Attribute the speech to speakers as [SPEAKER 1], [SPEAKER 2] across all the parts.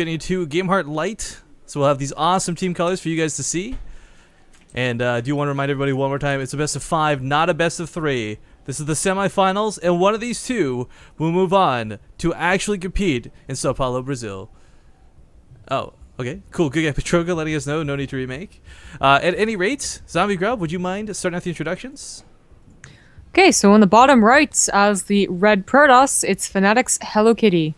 [SPEAKER 1] Getting into Game Heart Light. So we'll have these awesome team colors for you guys to see. And I do want to remind everybody one more time, it's a best of 5, not a best of 3. This is the semifinals, and one of these two will move on to actually compete in Sao Paulo, Brazil. Oh, okay, cool. Good guy Petroga letting us know, no need to remake. At any rate, Zombie Grub, would you mind starting out the introductions?
[SPEAKER 2] Okay, so on the bottom right, as the red Protoss, it's Fnatic's Hello Kitty.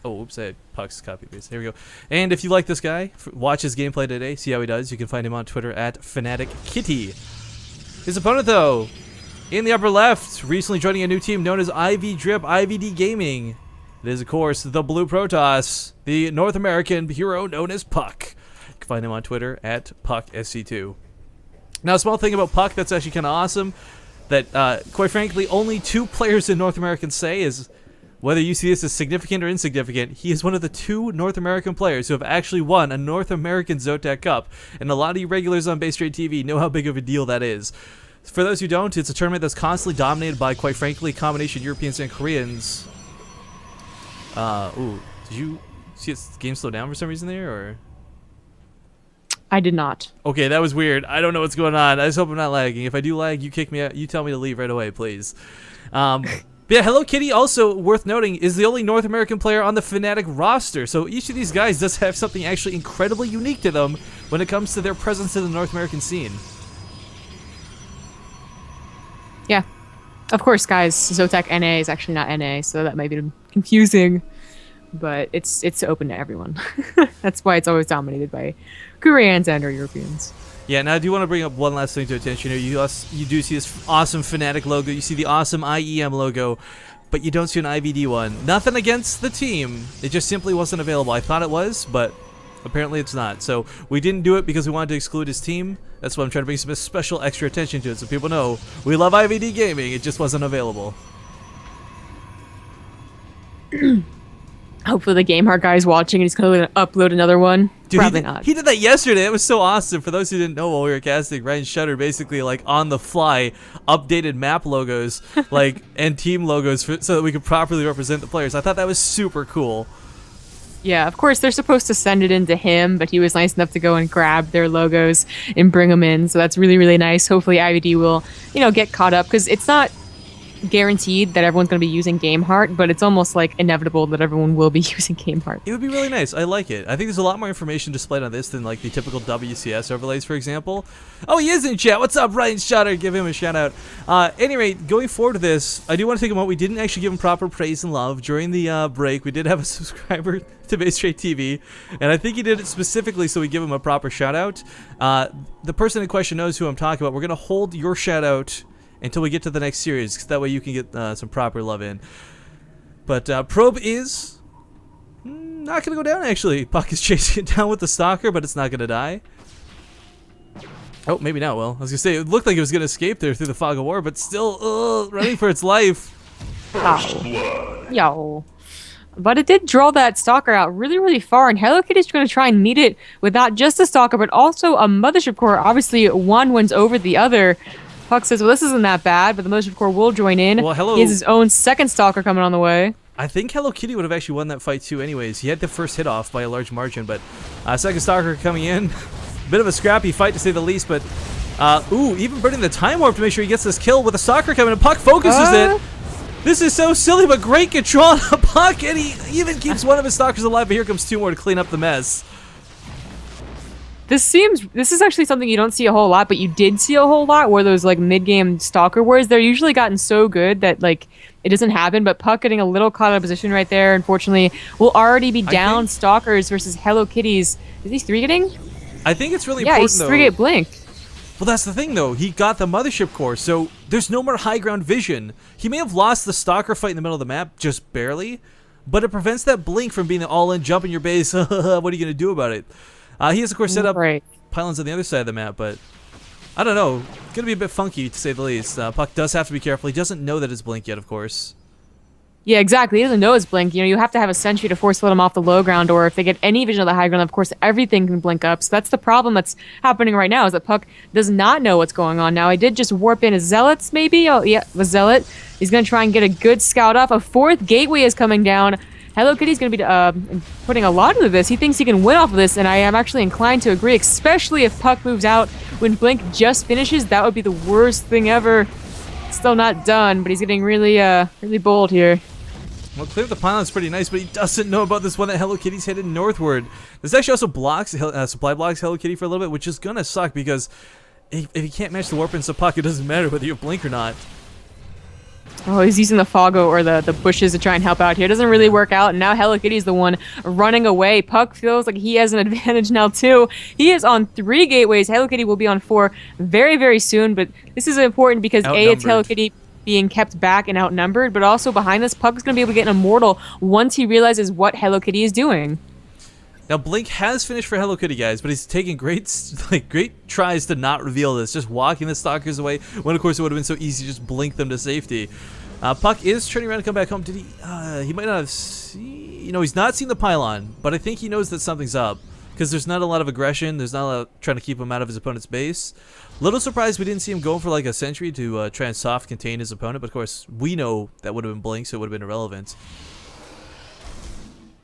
[SPEAKER 1] Oh, oops, I had Puck's copy paste. Here we go. And if you like this guy, watch his gameplay today, see how he does. You can find him on Twitter at FnaticKitty. His opponent, though, in the upper left, recently joining a new team known as IV Drip IVD Gaming. It is, of course, the Blue Protoss, the North American hero known as Puck. You can find him on Twitter at PuckSC2. Now, a small thing about Puck that's actually kind of awesome, that, quite frankly, only 2 players in North America can say is, whether you see this as significant or insignificant, he is one of the 2 North American players who have actually won a North American Zotac Cup, and a lot of you regulars on Base Trade TV know how big of a deal that is. For those who don't, it's a tournament that's constantly dominated by, quite frankly, a combination Europeans and Koreans. Ooh, did you see the game slow down for some reason there, or?
[SPEAKER 2] I did not.
[SPEAKER 1] Okay, that was weird. I don't know what's going on. I just hope I'm not lagging. If I do lag, you kick me out. You tell me to leave right away, please. But yeah, Hello Kitty, also worth noting, is the only North American player on the Fnatic roster. So each of these guys does have something actually incredibly unique to them when it comes to their presence in the North American scene.
[SPEAKER 2] Yeah. Of course, guys, Zotac NA is actually not NA, so that might be confusing. But it's open to everyone. That's why it's always dominated by Koreans and or Europeans.
[SPEAKER 1] Yeah, now I do want to bring up one last thing to attention here. You do see this awesome Fnatic logo. You see the awesome IEM logo, but you don't see an IVD one. Nothing against the team. It just simply wasn't available. I thought it was, but apparently it's not. So we didn't do it because we wanted to exclude his team. That's why I'm trying to bring some special extra attention to it so people know we love IVD gaming. It just wasn't available.
[SPEAKER 2] Hopefully the Game Heart guy's watching and he's going to upload another one.
[SPEAKER 1] Dude,
[SPEAKER 2] Probably not.
[SPEAKER 1] He did that yesterday. It was so awesome. For those who didn't know, while we were casting, Ryan Shutter basically, like, on the fly, updated map logos, like, and team logos so that we could properly represent the players. I thought that was super cool.
[SPEAKER 2] Yeah, of course, they're supposed to send it in to him, but he was nice enough to go and grab their logos and bring them in. So that's really, really nice. Hopefully IVD will, get caught up, because it's not guaranteed that everyone's going to be using Game Heart, but it's almost like inevitable that everyone will be using Game Heart.
[SPEAKER 1] It would be really nice. I like it. I think there's a lot more information displayed on this than like the typical WCS overlays, for example. Oh, he is in chat. What's up, Ryan Shutter? Give him a shout out. Anyway, going forward to this, I do want to take a moment. We didn't actually give him proper praise and love during the break. We did have a subscriber to Base Trade TV, and I think he did it specifically so we give him a proper shout out. The person in question knows who I'm talking about. We're going to hold your shout out until we get to the next series, because that way you can get some proper love in. But Probe is not going to go down, actually. Puck is chasing it down with the Stalker, but it's not going to die. Oh, maybe not. Well, I was going to say, it looked like it was going to escape there through the fog of war, but still running for its life.
[SPEAKER 2] Yo. But it did draw that Stalker out really, really far, and Hello Kitty's going to try and meet it with not just a Stalker, but also a Mothership Core. Obviously, one wins over the other. Puck says, well, this isn't that bad, but the Mothership Core will join in.
[SPEAKER 1] Well,
[SPEAKER 2] he has his own second Stalker coming on the way.
[SPEAKER 1] I think Hello Kitty would have actually won that fight too anyways. He had the first hit off by a large margin, but second Stalker coming in. Bit of a scrappy fight to say the least, but ooh, even burning the Time Warp to make sure he gets this kill with a Stalker coming in. Puck focuses it. This is so silly, but great control on the Puck, and he even keeps one of his Stalkers alive, but here comes 2 more to clean up the mess.
[SPEAKER 2] This is actually something you don't see a whole lot, but you did see a whole lot, where those like mid-game Stalker wars, they're usually gotten so good that like it doesn't happen, but Puck getting a little caught out of position right there, unfortunately, will already be down Stalkers versus Hello Kitties. Is he 3-getting?
[SPEAKER 1] I think it's really
[SPEAKER 2] important,
[SPEAKER 1] though.
[SPEAKER 2] Yeah, he's 3-get blink.
[SPEAKER 1] Well, that's the thing, though. He got the Mothership Core, so there's no more high ground vision. He may have lost the Stalker fight in the middle of the map, just barely, but it prevents that blink from being the all-in jump in your base. What are you going to do about it? He has, of course, set up pylons on the other side of the map, but I don't know. It's going to be a bit funky, to say the least. Puck does have to be careful. He doesn't know that it's blink yet, of course.
[SPEAKER 2] Yeah, exactly. He doesn't know it's blink. You have to have a sentry to force let him off the low ground, or if they get any vision of the high ground, of course, everything can blink up. So that's the problem that's happening right now, is that Puck does not know what's going on now. I did just warp in his Zealots, maybe? Oh, yeah, the Zealot. He's going to try and get a good scout off. A 4th gateway is coming down. Hello Kitty's going to be putting a lot into this. He thinks he can win off of this, and I am actually inclined to agree, especially if Puck moves out when Blink just finishes. That would be the worst thing ever. Still not done, but he's getting really, really bold here.
[SPEAKER 1] Well, clear the pylon's pretty nice, but he doesn't know about this one that Hello Kitty's headed northward. This actually also blocks, supply blocks Hello Kitty for a little bit, which is gonna suck because if he can't match the warp into Puck, it doesn't matter whether you blink or not.
[SPEAKER 2] Oh, he's using the Foggo or the bushes to try and help out here. It doesn't really work out, and now Hello Kitty's the one running away. Puck feels like he has an advantage now, too. He is on 3 gateways. Hello Kitty will be on 4 very, very soon, but this is important because A, it's Hello Kitty being kept back and outnumbered, but also behind this, Puck is going to be able to get an immortal once he realizes what Hello Kitty is doing.
[SPEAKER 1] Now, Blink has finished for Hello Kitty, guys, but he's taking great tries to not reveal this, just walking the stalkers away, when, of course, it would have been so easy to just blink them to safety. Puck is turning around to come back home. Did he? He might not have seen... You know, he's not seen the pylon, but I think he knows that something's up, because there's not a lot of aggression. There's not a lot of trying to keep him out of his opponent's base. Little surprised we didn't see him going for like a sentry to try and soft contain his opponent, but of course, we know that would have been Blink, so it would have been irrelevant.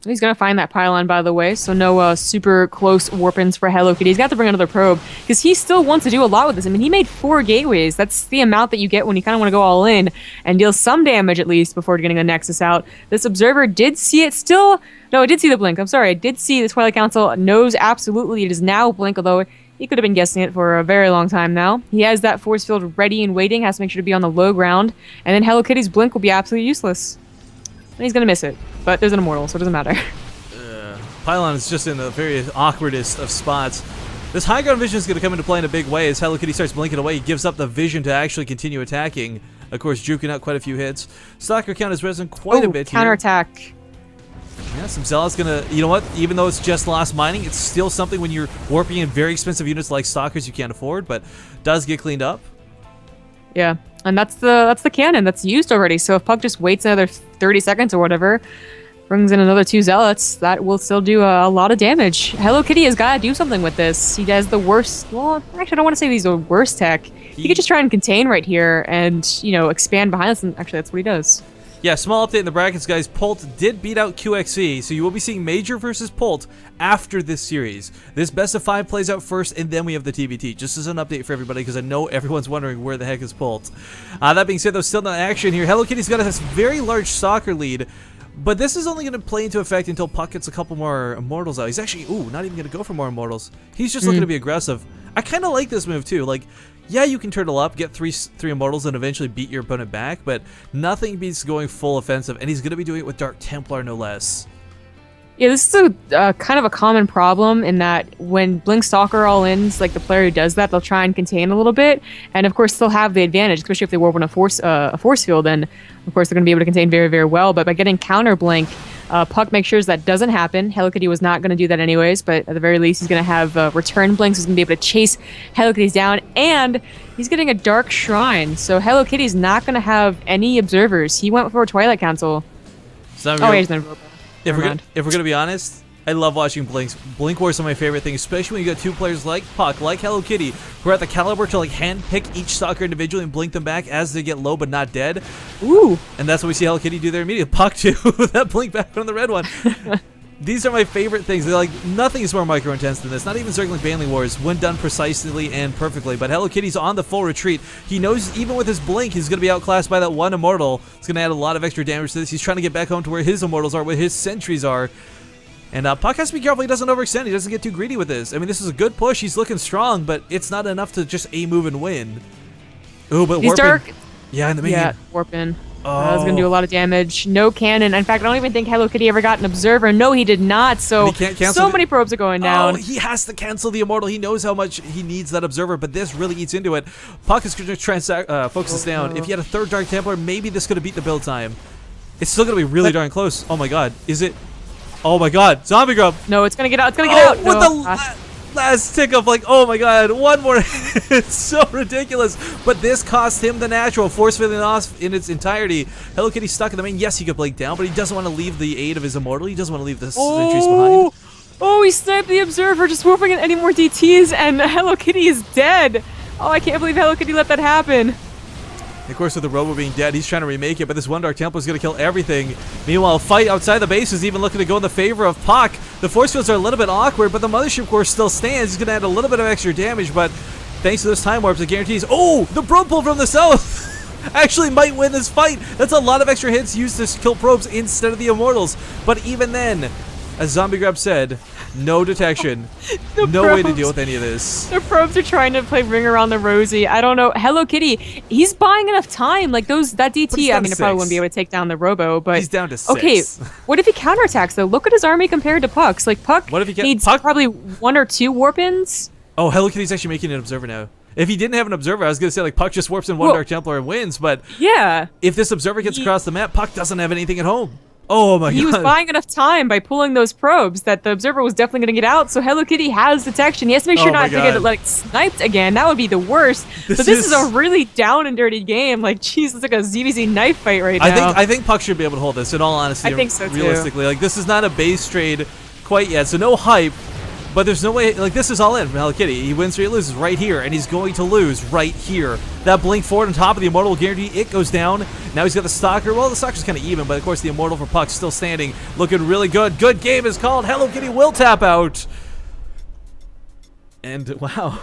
[SPEAKER 2] He's going to find that pylon, by the way, so no super close warp-ins for Hello Kitty. He's got to bring another probe, because he still wants to do a lot with this. I mean, he made 4 gateways. That's the amount that you get when you kind of want to go all in and deal some damage, at least, before getting the Nexus out. This Observer did see it still... No, I did see the Blink. I'm sorry. I did see the Twilight Council knows absolutely it is now Blink, although he could have been guessing it for a very long time now. He has that force field ready and waiting, has to make sure to be on the low ground, and then Hello Kitty's Blink will be absolutely useless. And he's going to miss it, but there's an immortal, so it doesn't matter.
[SPEAKER 1] Pylon is just in the very awkwardest of spots. This high ground vision is going to come into play in a big way as Hello Kitty starts blinking away. He gives up the vision to actually continue attacking. Of course, juking out quite a few hits. Stalker count has risen quite a bit
[SPEAKER 2] counterattack.
[SPEAKER 1] Here. Yeah, some Zealot's going to... You know what? Even though it's just lost mining, it's still something when you're warping in very expensive units like Stalkers you can't afford, but does get cleaned up.
[SPEAKER 2] Yeah, and that's the cannon that's used already. So if Puck just waits another 30 seconds or whatever, brings in another 2 Zealots, that will still do a lot of damage. Hello Kitty has got to do something with this. He has the worst... Well, actually, I don't want to say he's the worst tech. He could just try and contain right here and, you know, expand behind us, and actually, that's what he does.
[SPEAKER 1] Yeah, small update in the brackets, guys. Pult did beat out QXE, so you will be seeing Major versus Pult after this series. This best of 5 plays out first, and then we have the TBT. Just as an update for everybody, because I know everyone's wondering where the heck is Pult. That being said, though, still no action here. Hello Kitty's got a very large soccer lead, but this is only going to play into effect until Puck gets a couple more Immortals out. He's actually, not even going to go for more Immortals. He's just looking to be aggressive. I kind of like this move, too. Like, yeah, you can turtle up, get three Immortals, and eventually beat your opponent back, but nothing beats going full offensive, and he's going to be doing it with Dark Templar, no less.
[SPEAKER 2] Yeah, this is a kind of a common problem in that when Blink Stalker all-ins, like the player who does that, they'll try and contain a little bit, and of course still have the advantage, especially if they warp on a force field, then of course they're going to be able to contain very, very well, but by getting counter Blink, Puck makes sure that doesn't happen. Hello Kitty was not going to do that anyways, but at the very least he's going to have return Blinks, who's going to be able to chase Hello Kitty's down, and he's getting a Dark Shrine, so Hello Kitty's not going to have any observers. He went for a Twilight Council. He's not.
[SPEAKER 1] If we're gonna be honest, I love watching Blinks. Blink Wars are my favorite thing, especially when you got 2 players like Puck, like Hello Kitty, who are at the caliber to like handpick each stalker individually and blink them back as they get low but not dead.
[SPEAKER 2] Ooh! And
[SPEAKER 1] that's what we see Hello Kitty do there immediately. Puck too, with that blink back on the red one. These are my favorite things. They're like, nothing is more micro-intense than this. Not even Circling Baneling Wars, when done precisely and perfectly. But Hello Kitty's on the full retreat. He knows even with his blink, he's going to be outclassed by that 1 Immortal. It's going to add a lot of extra damage to this. He's trying to get back home to where his Immortals are, where his sentries are. And Puck has to be careful he doesn't overextend. He doesn't get too greedy with this. I mean, this is a good push. He's looking strong, but it's not enough to just A-move and win. Ooh, but
[SPEAKER 2] he's dark.
[SPEAKER 1] Yeah, in the main.
[SPEAKER 2] Yeah, warping. That's going to do a lot of damage. No cannon. In fact, I don't even think Hello Kitty ever got an observer. No, he did not. So, many probes are going down.
[SPEAKER 1] Oh, he has to cancel the Immortal. He knows how much he needs that observer, but this really eats into it. Puck is going to try and focus this down. If he had a 3rd Dark Templar, maybe this could have beat the build time. It's still going to be really darn close. Oh my god. Is it? Oh my god. Zombie Grub.
[SPEAKER 2] No, it's going to get out. It's going to get out.
[SPEAKER 1] With the last tick of like, oh my god, one more. It's so ridiculous. But this cost him the natural. Force filling off in its entirety. Hello Kitty stuck in the main. Yes, he could blink down, but he doesn't want to leave the aid of his Immortal. He doesn't want to leave the sentries behind.
[SPEAKER 2] Oh, he sniped the Observer, just warping in any more DTs, and Hello Kitty is dead. Oh, I can't believe Hello Kitty let that happen.
[SPEAKER 1] And of course, with the Robo being dead, he's trying to remake it, but this One Dark Temple is going to kill everything. Meanwhile, fight outside the base is even looking to go in the favor of Puck. The force fields are a little bit awkward, but the Mothership Core still stands. He's going to add a little bit of extra damage, but thanks to those time warps, it guarantees... Oh! The probe pull from the south! Actually might win this fight. That's a lot of extra hits used to kill probes instead of the Immortals. But even then, as Zombie Grab said, no detection. No way to deal with any of this.
[SPEAKER 2] The probes are trying to play Ring Around the Rosie. I don't know. Hello Kitty, he's buying enough time. Like that DT, I mean, I probably wouldn't be able to take down the Robo, but
[SPEAKER 1] he's down to 6.
[SPEAKER 2] Okay, what if he counterattacks though? Look at his army compared to Puck's. Like Puck
[SPEAKER 1] what if he
[SPEAKER 2] needs probably 1 or 2 warp-ins.
[SPEAKER 1] Oh, Hello Kitty's actually making an Observer now. If he didn't have an Observer, I was going to say, like, Puck just warps in one Dark Templar and wins, but
[SPEAKER 2] yeah,
[SPEAKER 1] if this Observer gets across the map, Puck doesn't have anything at home. Oh my god.
[SPEAKER 2] He was buying enough time by pulling those probes that the Observer was definitely going to get out, so Hello Kitty has detection. He has to make sure not to get like sniped again. That would be the worst. This is a really down and dirty game. Like, jeez, it's like a ZVZ knife fight right now.
[SPEAKER 1] I think Puck should be able to hold this, in all honesty.
[SPEAKER 2] I think so, too.
[SPEAKER 1] Realistically. Like, this is not a base trade quite yet, so no hype. But there's no way, like, this is all in from Hello Kitty. He wins or he loses right here, and he's going to lose right here. That blink forward on top of the Immortal will guarantee it goes down. Now he's got the Stalker. Well, the Stalker's kind of even, but of course the Immortal for Puck still standing, looking really good. Good game is called. Hello Kitty will tap out. And wow.